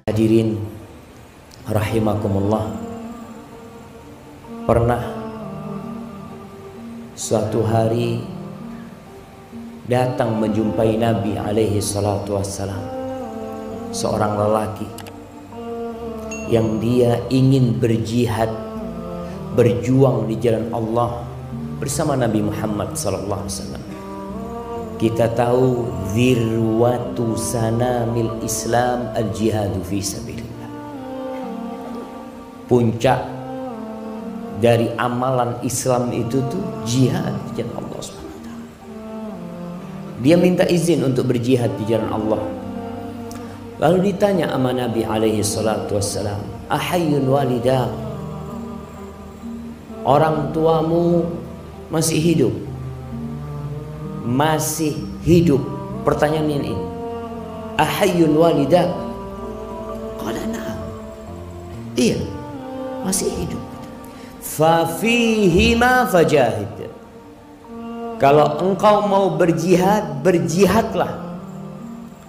Hadirin rahimakumullah, pernah suatu hari datang menjumpai Nabi alaihi salatu wassalam seorang lelaki yang dia ingin berjihad, berjuang di jalan Allah bersama Nabi Muhammad sallallahu alaihi wasallam. Kita tahu zirwatu sanamil Islam al-jihadu fi sabilillah. Puncak dari amalan Islam itu tuh jihad di jalan Allah SWT. Dia minta izin untuk berjihad di jalan Allah. Lalu ditanya sama Nabi alaihi salatu wassalam, ahayyun walidak, orang tuamu masih hidup? Masih hidup. Pertanyaan ini, ahayyun walidak? Qala na'am, iya, masih hidup. Fa fihima fajahid, kalau engkau mau berjihad, berjihadlah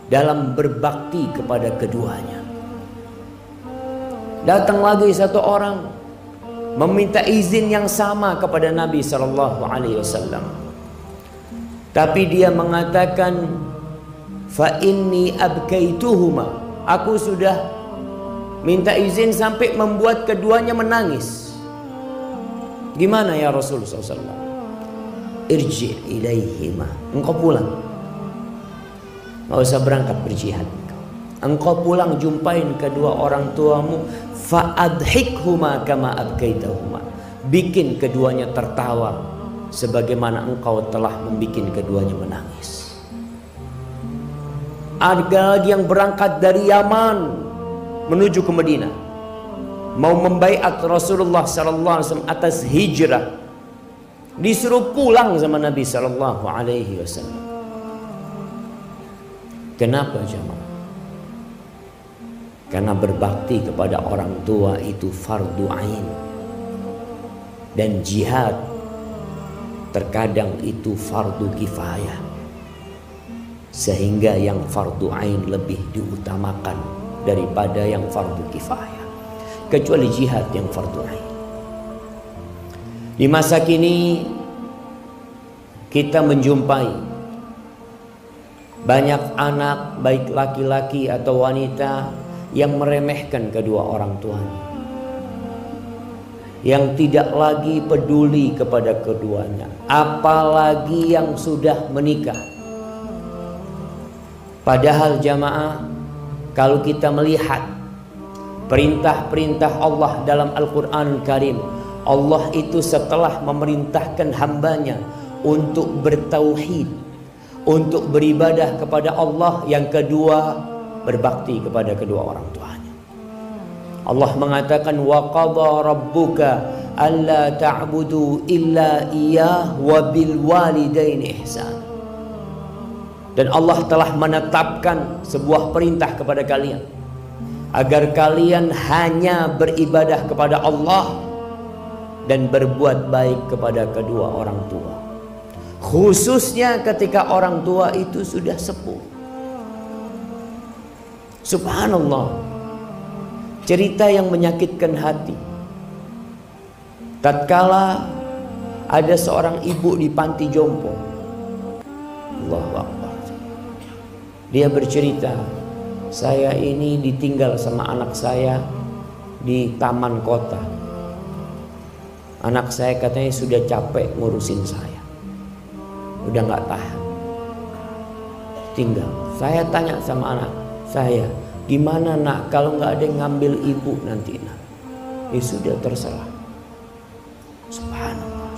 dalam berbakti kepada keduanya. Datang lagi satu orang meminta izin yang sama kepada Nabi sallallahu alaihi wasallam. Tapi dia mengatakan, fa inni abkaituhuma, aku sudah minta izin sampai membuat keduanya menangis. Gimana ya Rasulullah SAW? Irji ilaihima, engkau pulang, nggak usah berangkat berjihad. Engkau pulang jumpain kedua orang tuamu, fa adhikhuma kama abkaitahuma, bikin keduanya tertawa sebagaimana engkau telah membuat keduanya menangis. Ada lagi yang berangkat dari Yaman menuju ke Madinah, mau membaiat Rasulullah sallallahu alaihi wasallam atas hijrah, disuruh pulang sama Nabi sallallahu alaihi wasallam. Kenapa jemaah? Karena berbakti kepada orang tua itu fardu ain, dan jihad terkadang itu fardu kifayah, sehingga yang fardu ain lebih diutamakan daripada yang fardu kifayah, kecuali jihad yang fardu ain. Di masa kini kita menjumpai banyak anak, baik laki-laki atau wanita, yang meremehkan kedua orang tuanya, yang tidak lagi peduli kepada keduanya, apalagi yang sudah menikah. Padahal jamaah, kalau kita melihat perintah-perintah Allah dalam Al-Quran Karim, Allah itu setelah memerintahkan hambanya untuk bertauhid, untuk beribadah kepada Allah, yang kedua berbakti kepada kedua orang tuanya. Allah mengatakan, wa qadha rabbuka alla ta'budu illa iyyah wa bil walidaini ihsan. Dan Allah telah menetapkan sebuah perintah kepada kalian, agar kalian hanya beribadah kepada Allah dan berbuat baik kepada kedua orang tua, khususnya ketika orang tua itu sudah sepuh. Subhanallah, cerita yang menyakitkan hati. Tatkala ada seorang ibu di panti jompo, Allahu Akbar, dia bercerita, saya ini ditinggal sama anak saya di taman kota. Anak saya katanya sudah capek ngurusin saya, udah gak tahan, tinggal. Saya tanya sama anak saya, gimana nak kalau nggak ada yang ngambil ibu nanti nak? Ya sudah, terserah. Subhanallah.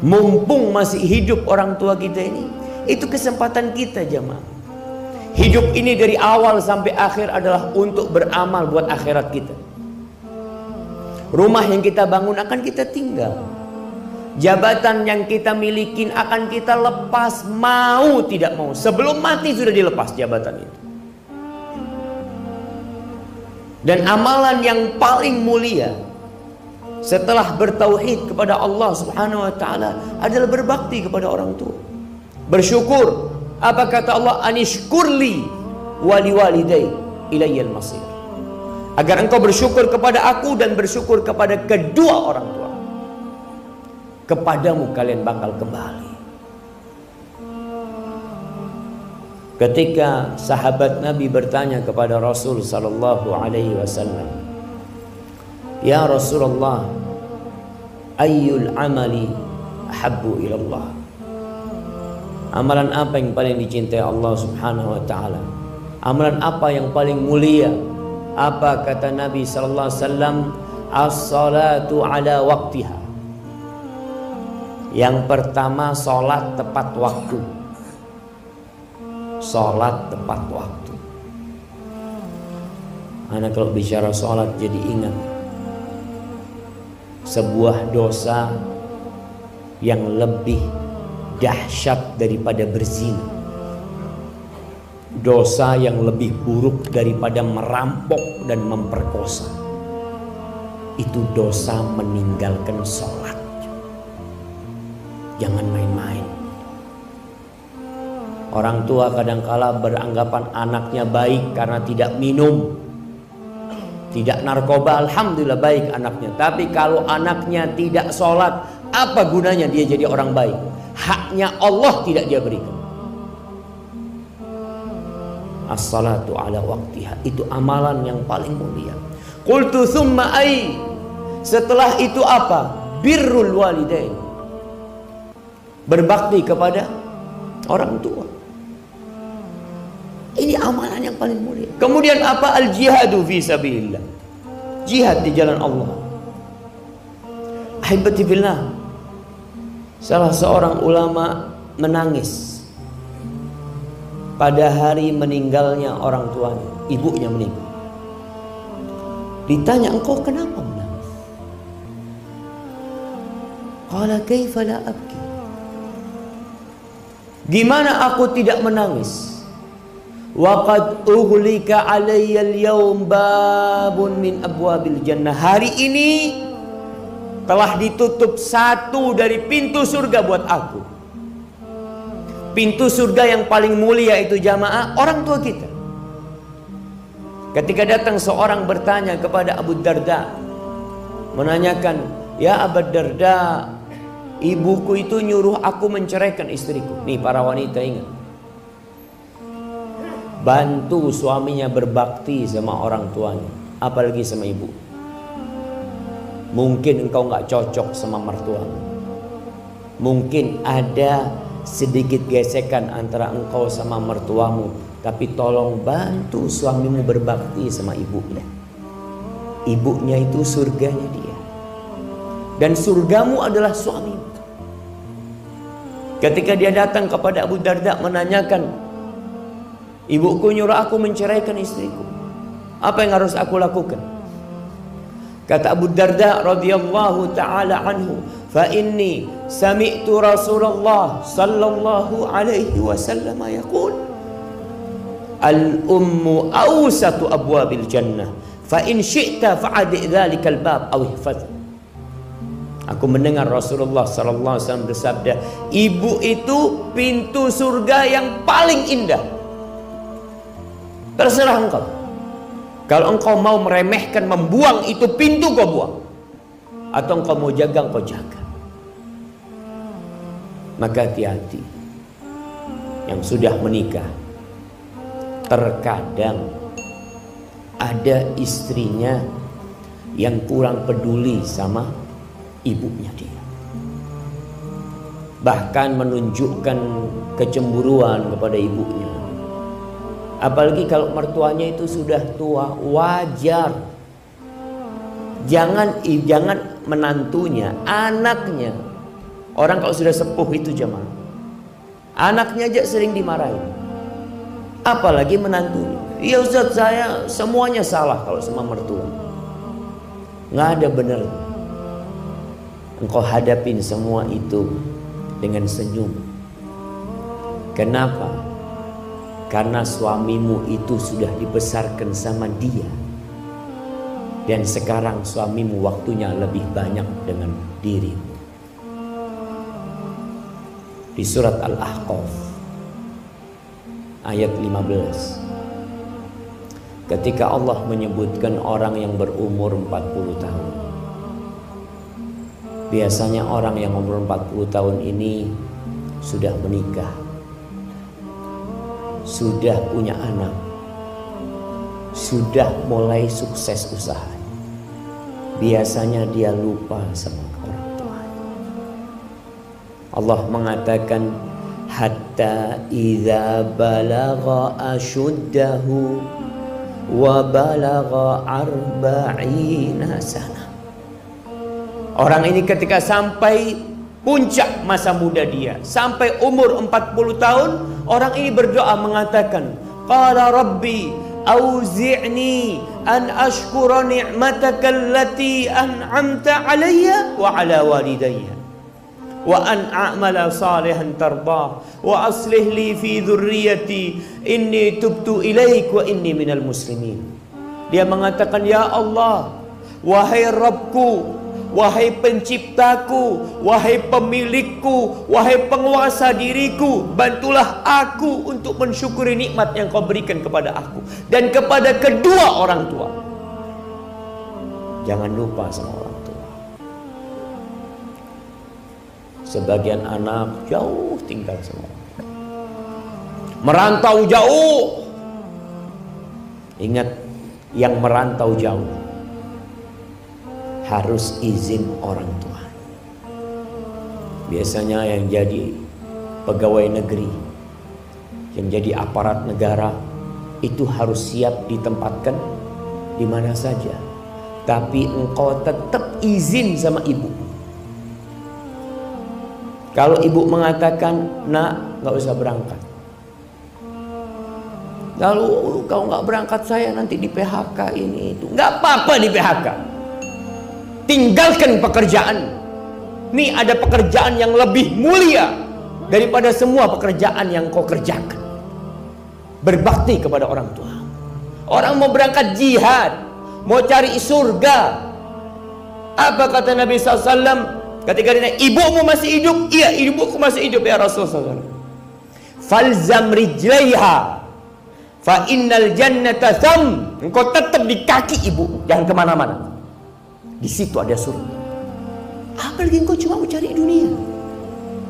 Mumpung masih hidup orang tua kita ini, itu kesempatan kita jemaah. Hidup ini dari awal sampai akhir adalah untuk beramal buat akhirat kita. Rumah yang kita bangun akan kita tinggal, jabatan yang kita milikin akan kita lepas, mau tidak mau. Sebelum mati sudah dilepas jabatan itu. Dan amalan yang paling mulia setelah bertauhid kepada Allah Subhanahu wa taala adalah berbakti kepada orang tua. Bersyukur. Apa kata Allah? Anishkurli wa liwalidayk ilayyal masir. Agar engkau bersyukur kepada aku dan bersyukur kepada kedua orang tua. Kepadamu kalian bakal kembali. Ketika sahabat Nabi bertanya kepada Rasul sallallahu alaihi wasallam, "Ya Rasulullah, ayyul amali ahabbu ilallah?" Amalan apa yang paling dicintai Allah Subhanahu wa taala? Amalan apa yang paling mulia? Apa kata Nabi sallallahu alaihi wasallam? As-salatu ala waqtiha. Yang pertama, salat tepat waktu. Salat tepat waktu. Anak kalau bicara salat jadi ingat sebuah dosa yang lebih dahsyat daripada berzina, dosa yang lebih buruk daripada merampok dan memperkosa, itu dosa meninggalkan sholat. Jangan main-main. Orang tua kadangkala beranggapan anaknya baik karena tidak minum, tidak narkoba, alhamdulillah baik anaknya. Tapi kalau anaknya tidak sholat, apa gunanya dia jadi orang baik? Haknya Allah tidak dia berikan. As-salatu ala waqtiha, itu amalan yang paling mulia. Qultu thumma ay, setelah itu apa? Birrul walidain, berbakti kepada orang tua. Ini amalan yang paling mulia. Kemudian apa? Al-jihadu fi sabilillah, jihad di jalan Allah. Ahibati fillah, salah seorang ulama menangis pada hari meninggalnya orang tuanya, ibunya meninggal. Ditanya, engkau kenapa menangis? Qala kaifa la abki, gimana aku tidak menangis? Wa qad ughliqa alayya al-yawm babun min abwabil jannah, hari ini telah ditutup satu dari pintu surga buat aku. Pintu surga yang paling mulia itu jamaah orang tua kita. Ketika datang seorang bertanya kepada Abu Darda, menanyakan, "Ya Abu Darda, ibuku itu nyuruh aku menceraikan istriku." Nih para wanita ingat, bantu suaminya berbakti sama orang tuanya, apalagi sama ibu. Mungkin engkau nggak cocok sama mertuamu, mungkin ada sedikit gesekan antara engkau sama mertuamu, tapi tolong bantu suamimu berbakti sama ibunya. Ibunya itu surganya dia, dan surgamu adalah suamimu. Ketika dia datang kepada Abu Darda menanyakan, ibuku nyuruh aku menceraikan istriku, apa yang harus aku lakukan? Kata Abu Darda radhiyallahu taala anhu, "Fa inni sami'tu Rasulullah sallallahu alaihi wasallam yaqul, al-ummu awsatu abwabil jannah, fa in syi'ta fa'adi dzalikal bab aw ihfaz." Aku mendengar Rasulullah sallallahu alaihi wasallam bersabda, ibu itu pintu surga yang paling indah. Terserah engkau. Kalau engkau mau meremehkan, membuang itu pintu, kau buang. Atau engkau mau jaga, engkau jaga. Maka hati-hati. Yang sudah menikah, terkadang ada istrinya yang kurang peduli sama ibunya dia, bahkan menunjukkan kecemburuan kepada ibunya. Apalagi kalau mertuanya itu sudah tua, wajar. Jangan menantunya, anaknya. Orang kalau sudah sepuh itu jemaah, anaknya aja sering dimarahin, apalagi menantunya. Ya Ustaz, saya semuanya salah kalau sama mertua. Nggak ada benernya. Engkau hadapin semua itu dengan senyum. Kenapa? Karena suamimu itu sudah dibesarkan sama dia, dan sekarang suamimu waktunya lebih banyak dengan dirimu. Di surat Al-Ahqaf ayat 15, ketika Allah menyebutkan orang yang berumur 40 tahun. Biasanya orang yang umur 40 tahun ini sudah menikah, sudah punya anak, sudah mulai sukses usaha. Biasanya dia lupa sama orang tua. Allah mengatakan hatta idza balagha ashuddahu wa balagha arba'ina sana. Orang ini ketika sampai puncak masa muda dia, sampai umur 40 tahun, orang ini berdoa mengatakan, qala rabbi auzi'ni an ashkura ni'mataka allati an'amta alayya wa ala walidayya wa an a'mala salihan tardah wa aslih li fi dhurriyyati inni tubtu ilaik wa inni minal muslimin. Dia mengatakan, ya Allah, wahai Rabbku, wahai penciptaku, wahai pemilikku, wahai penguasa diriku, bantulah aku untuk mensyukuri nikmat yang kau berikan kepada aku dan kepada kedua orang tua. Jangan lupa sama orang tua. Sebagian anak jauh tinggal sama orang tua, merantau jauh. Ingat, yang merantau jauh harus izin orang tua. Biasanya yang jadi pegawai negeri, yang jadi aparat negara, itu harus siap ditempatkan di mana saja. Tapi engkau tetap izin sama ibu. Kalau ibu mengatakan, nak, gak usah berangkat. Kalau kau gak berangkat, saya nanti di PHK ini itu. Gak apa-apa di PHK. Tinggalkan pekerjaan. Ini ada pekerjaan yang lebih mulia daripada semua pekerjaan yang kau kerjakan. Berbakti kepada orang tua. Orang mau berangkat jihad, mau cari surga. Apa kata Nabi SAW ketika ditanya, ibumu masih hidup? Iya, ibuku masih hidup ya Rasulullah SAW. Falzam rijlaiha fa innal jannata tham. Engkau tetap di kaki ibu, jangan kemana-mana. Di situ ada surga. Apalagi engkau cuma mau cari dunia.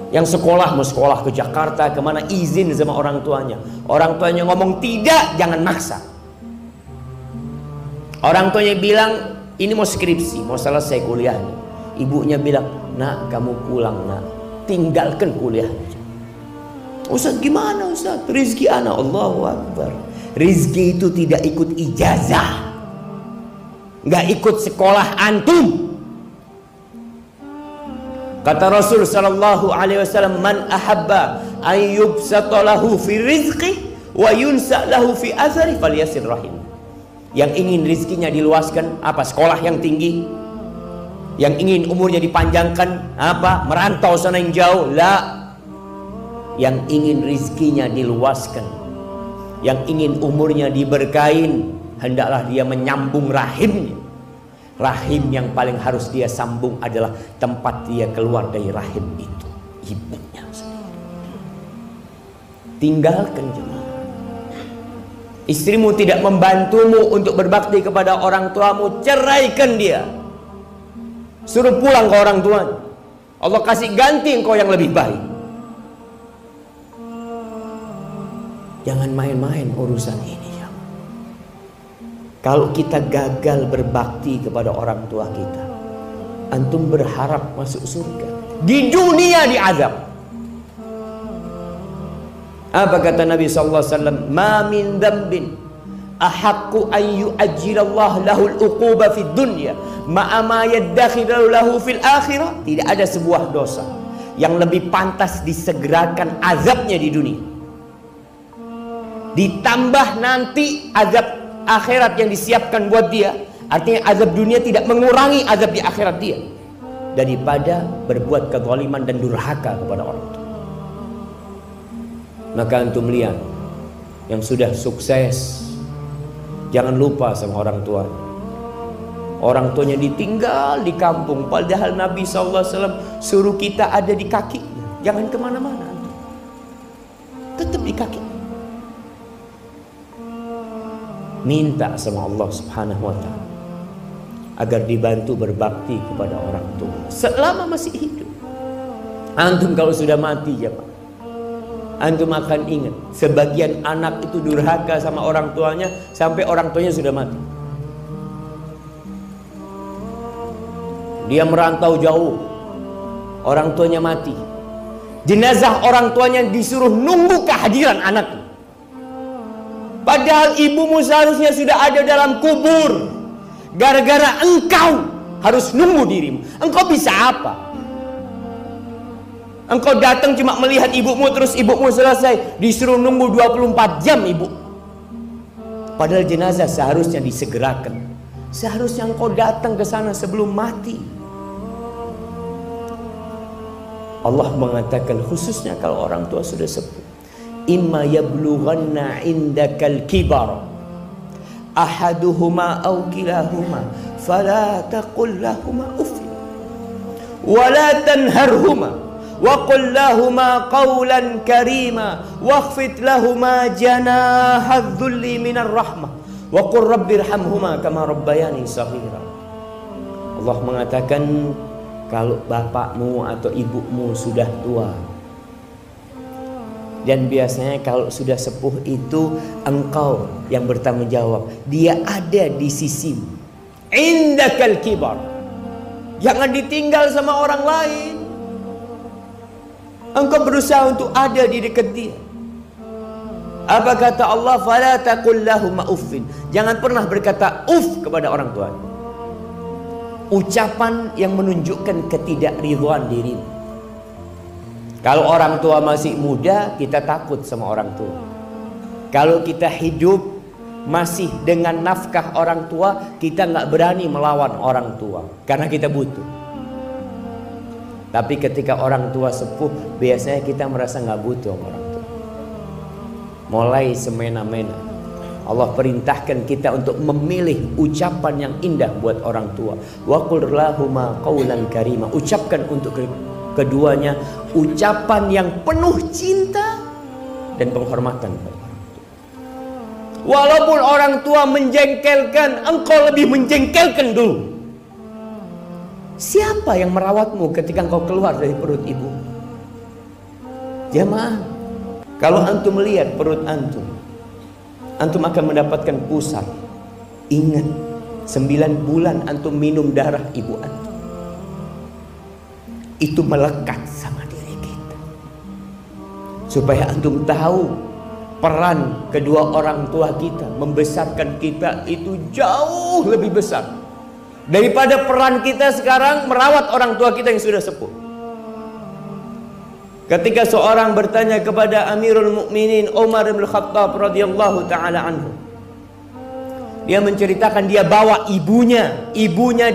Yang sekolah, mau sekolah ke Jakarta, kemana, izin sama orang tuanya. Orang tuanya ngomong tidak, jangan maksa. Orang tuanya bilang, ini mau skripsi, mau selesai kuliahnya. Ibunya bilang, nak, kamu pulang, nak, tinggalkan kuliahnya. Ustaz, gimana Ustaz? Rizki anak, Allahu Akbar. Rizki itu tidak ikut ijazah, nggak ikut sekolah antum. Kata Rasul sallallahu alaihi wasallam, man ahabba an yubsata lahu fi rizqi wa yunsa lahu fi athari falyasir rahim. Yang ingin rizkinya diluaskan, apa? Sekolah yang tinggi. Yang ingin umurnya dipanjangkan, apa? Merantau sana yang jauh. La. Yang ingin rizkinya diluaskan, yang ingin umurnya diberkahin, hendaklah dia menyambung rahimnya. Rahim yang paling harus dia sambung adalah tempat dia keluar dari rahim itu, ibunya sendiri. Tinggalkan jemaah. Istrimu tidak membantumu untuk berbakti kepada orang tuamu, ceraikan dia. Suruh pulang ke orang tuanya. Allah kasih ganti engkau yang lebih baik. Jangan main-main urusan ini. Kalau kita gagal berbakti kepada orang tua kita, antum berharap masuk surga, di dunia diazab. Apa kata Nabi SAW? Ma min dzambin ahaqqu an yu'ajjilallah lahul uquba fid dunya ma'a ma yaddakhiru lahu fil akhirah. Tidak ada sebuah dosa yang lebih pantas disegerakan azabnya di dunia, ditambah nanti azab akhirat yang disiapkan buat dia. Artinya azab dunia tidak mengurangi azab di akhirat dia, daripada berbuat kezaliman dan durhaka kepada orang tua. Maka antum lihat yang sudah sukses, jangan lupa sama orang tua. Orang tuanya ditinggal di kampung, padahal Nabi SAW suruh kita ada di kakinya. Jangan kemana-mana, tetap di kaki. minta sama Allah Subhanahu wa taala agar dibantu berbakti kepada orang tua selama masih hidup. Antum kalau sudah mati ya Pak, antum akan ingat sebagian anak itu durhaka sama orang tuanya sampai orang tuanya sudah mati. Dia merantau jauh, orang tuanya mati, jenazah orang tuanya disuruh nunggu kehadiran anaknya. Padahal ibumu seharusnya sudah ada dalam kubur. Gara-gara engkau harus nunggu dirimu. Engkau bisa apa? Engkau datang cuma melihat ibumu, terus ibumu selesai, disuruh nunggu 24 jam ibu. Padahal jenazah seharusnya disegerakan. Seharusnya engkau datang ke sana sebelum mati. Allah mengatakan khususnya kalau orang tua sudah sepuh, imma yablughanna indakal kibar ahaduhuma aw kilahuma fala taqul lahuma uffin wa la tanharhuma wa qul lahuma qawlan karima wakhfid lahuma janahadh dhulli minar rahmah wa qur rabbirhamhuma kama rabbayani shaghira. Allah mengatakan kalau bapakmu atau ibumu sudah tua, dan biasanya kalau sudah sepuh itu engkau yang bertanggung jawab. Dia ada di sisimu. Indakal kibar. Jangan ditinggal sama orang lain. Engkau berusaha untuk ada di dekat dia. Apa kata Allah? Fala taqul lahum uffin. Jangan pernah berkata uff kepada orang tua. Ucapan yang menunjukkan ketidakridhaan dirimu. Kalau orang tua masih muda, kita takut sama orang tua. Kalau kita hidup masih dengan nafkah orang tua, kita nggak berani melawan orang tua karena kita butuh. Tapi ketika orang tua sepuh, biasanya kita merasa nggak butuh sama orang tua. Mulai semena-mena, Allah perintahkan kita untuk memilih ucapan yang indah buat orang tua. Wa qul lahuma qawlan karima. Ucapkan untuk keduanya ucapan yang penuh cinta dan penghormatan. Walaupun orang tua menjengkelkan, engkau lebih menjengkelkan dulu. Siapa yang merawatmu ketika engkau keluar dari perut ibu? Jamaah, kalau antum melihat perut antum, antum akan mendapatkan pusat. Ingat, 9 bulan antum minum darah ibu antum. Itu melekat sama diri kita. Supaya antum tahu peran kedua orang tua kita membesarkan kita itu jauh lebih besar daripada peran kita sekarang merawat orang tua kita yang sudah sepuh. Ketika seorang bertanya kepada Amirul Mukminin Umar bin Khattab radhiyallahu taala anhu, dia menceritakan dia bawa ibunya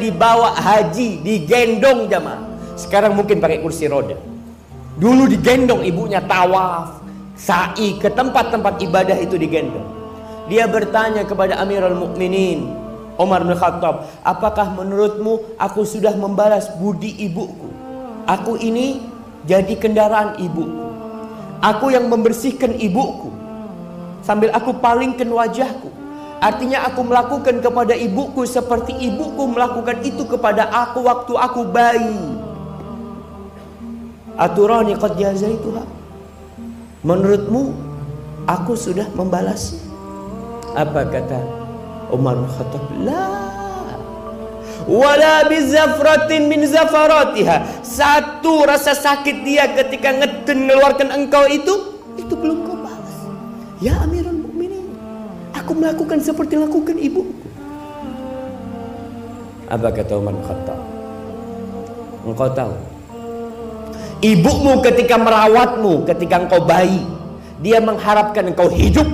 dibawa haji, digendong jamaah. Sekarang mungkin pakai kursi roda. Dulu digendong ibunya, tawaf, sa'i ke tempat-tempat ibadah itu digendong. Dia bertanya kepada Amirul Mukminin Umar bin Khattab, apakah menurutmu aku sudah membalas budi ibuku? Aku ini jadi kendaraan ibuku. Aku yang membersihkan ibuku sambil aku palingkan wajahku. Artinya aku melakukan kepada ibuku seperti ibuku melakukan itu kepada aku waktu aku bayi. Aturani qad jazaituha. Menurutmu aku sudah membalasnya? Apa kata Umar bin Khattab? La wala bizafratin min zafaratiha. Satu rasa sakit dia ketika mengeluarkan engkau itu belum kau balas. Ya Amirul Mukminin, aku melakukan seperti lakukan ibuku. Apa kata Umar bin Khattab? Engkau tahu, ibumu ketika merawatmu, ketika engkau bayi, dia mengharapkan engkau hidup.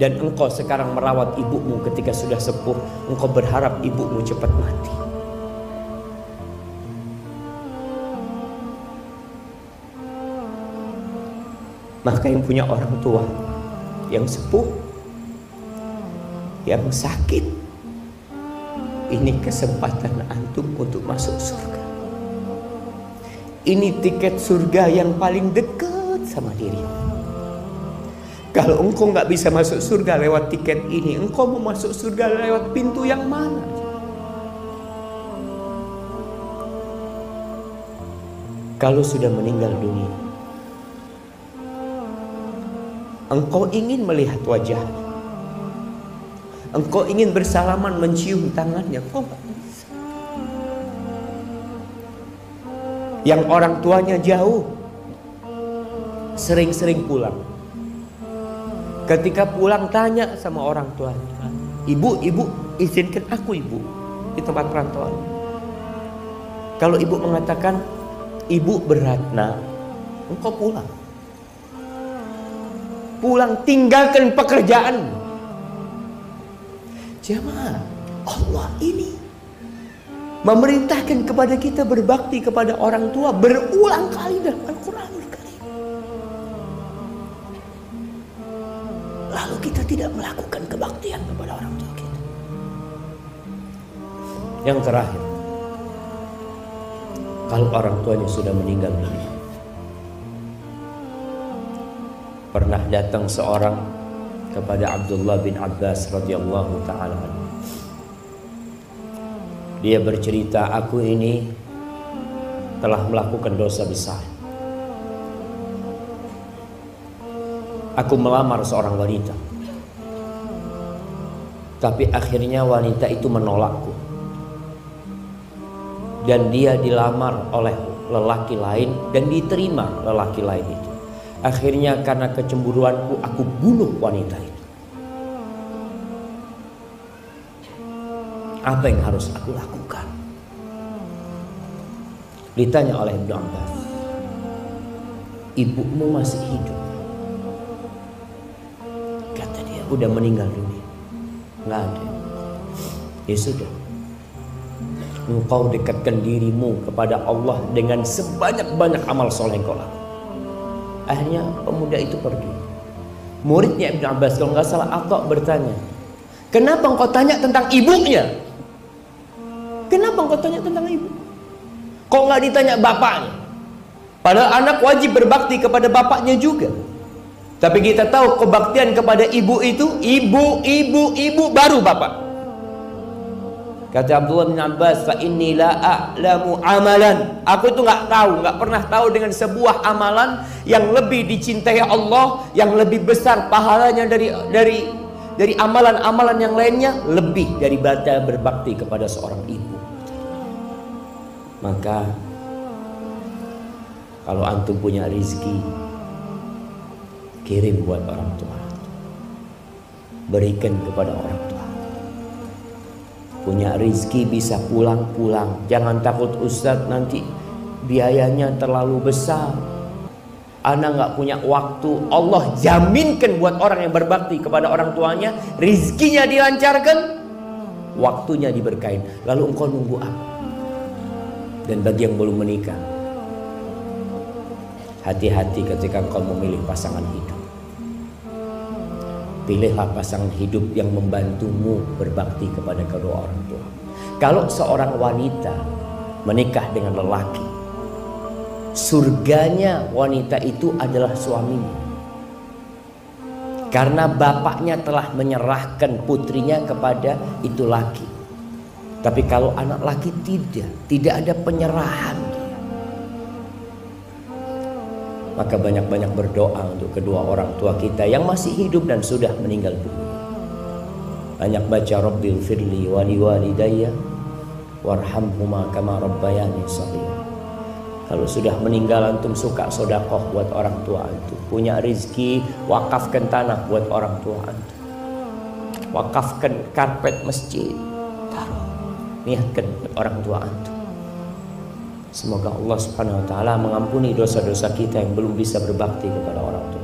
Dan engkau sekarang merawat ibumu ketika sudah sepuh, engkau berharap ibumu cepat mati. Maka yang punya orang tua yang sepuh, yang sakit, ini kesempatan antum untuk masuk surga. Ini tiket surga yang paling dekat sama dirimu. Kalau engkau nggak bisa masuk surga lewat tiket ini, engkau mau masuk surga lewat pintu yang mana? Kalau sudah meninggal dunia, engkau ingin melihat wajahnya, engkau ingin bersalaman mencium tangannya, engkau nggak bisa. Yang orang tuanya jauh, sering-sering pulang. Ketika pulang tanya sama orang tuanya, ibu izinkan aku ibu di tempat perantauan. Kalau ibu mengatakan ibu berat nak, engkau pulang. Pulang, tinggalkan pekerjaan. Jamaah, Allah ini memerintahkan kepada kita berbakti kepada orang tua berulang kali dalam Al-Quranul Karim. Lalu kita tidak melakukan kebaktian kepada orang tua kita. Yang terakhir, kalau orang tuanya sudah meninggal dunia. Pernah datang seorang kepada Abdullah bin Abbas radhiyallahu ta'ala. Dia bercerita, aku ini telah melakukan dosa besar. Aku melamar seorang wanita, tapi akhirnya wanita itu menolakku. Dan dia dilamar oleh lelaki lain dan diterima lelaki lain itu. Akhirnya karena kecemburuanku aku bunuh wanita itu. Apa yang harus aku lakukan? Ditanya oleh Ibnu Abbas, ibumu masih hidup? Kata dia, udah meninggal dunia. Nggak ada. Ya sudah, engkau dekatkan dirimu kepada Allah dengan sebanyak-banyak amal soleh yang kau lakukan. Akhirnya pemuda itu pergi. Muridnya Ibnu Abbas, kalau nggak salah, Atta bertanya, kenapa engkau tanya tentang ibunya? Kenapa engkau tanya tentang ibu? Kok nggak ditanya bapaknya? Padahal anak wajib berbakti kepada bapaknya juga. Tapi kita tahu kebaktian kepada ibu itu ibu baru bapak. Kata Abdullah bin Abbas, fa inni la a'lamu amalan. Aku itu nggak pernah tahu dengan sebuah amalan yang lebih dicintai Allah, yang lebih besar pahalanya dari amalan-amalan yang lainnya, lebih daripada berbakti kepada seorang ibu. Maka kalau antum punya rezeki, kirim buat orang tua, berikan kepada orang tua. Punya rezeki bisa pulang-pulang. Jangan takut Ustadz nanti biayanya terlalu besar, ana nggak punya waktu. Allah jaminkan buat orang yang berbakti kepada orang tuanya, rezekinya dilancarkan, waktunya diberkahin. Lalu engkau nunggu apa? Dan bagi yang belum menikah, hati-hati ketika engkau memilih pasangan hidup. Pilihlah pasangan hidup yang membantumu berbakti kepada kedua orang tua. Kalau seorang wanita menikah dengan lelaki, surganya wanita itu adalah suaminya. Karena bapaknya telah menyerahkan putrinya kepada itu laki. Tapi kalau anak laki tidak ada penyerahan. Maka banyak-banyak berdoa untuk kedua orang tua kita yang masih hidup dan sudah meninggal dunia. Banyak baca Rabbil firli wa liwalidayya warhamhuma kama rabbayani shaghira. Kalau sudah meninggal antum suka sedekah buat orang tua antum. Punya rezeki, wakafkan tanah buat orang tua antum. Wakafkan karpet masjid, taruh, niatkan buat orang tua antum. Semoga Allah Subhanahu wa taala mengampuni dosa-dosa kita yang belum bisa berbakti kepada orang tua.